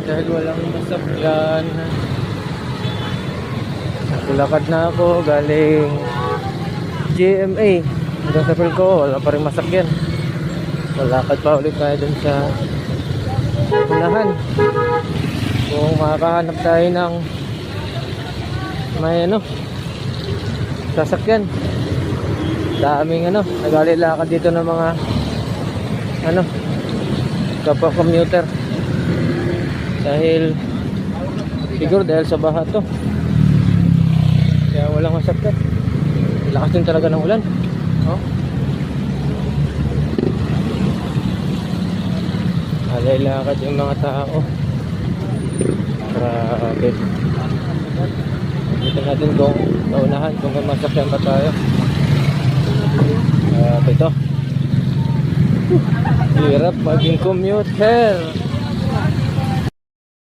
dahil walang masakyan. Lakad na ako galing GMA hanggang sa Philco, wala pa rin masakyan. Lakad pa ulit tayo dun sa unahan kung makakahanap tayo ng may sasakyan. Daming naglalakad dito ng mga kapwa commuter dahil siguro dahil sa baha to kaya walang masakyan. Lakas din talaga ng ulan. Alay-lakad yung mga tao. Grabe. Dito natin kung naunahan kung may masakyan pa tayo. Ito. Hirap maging commuter.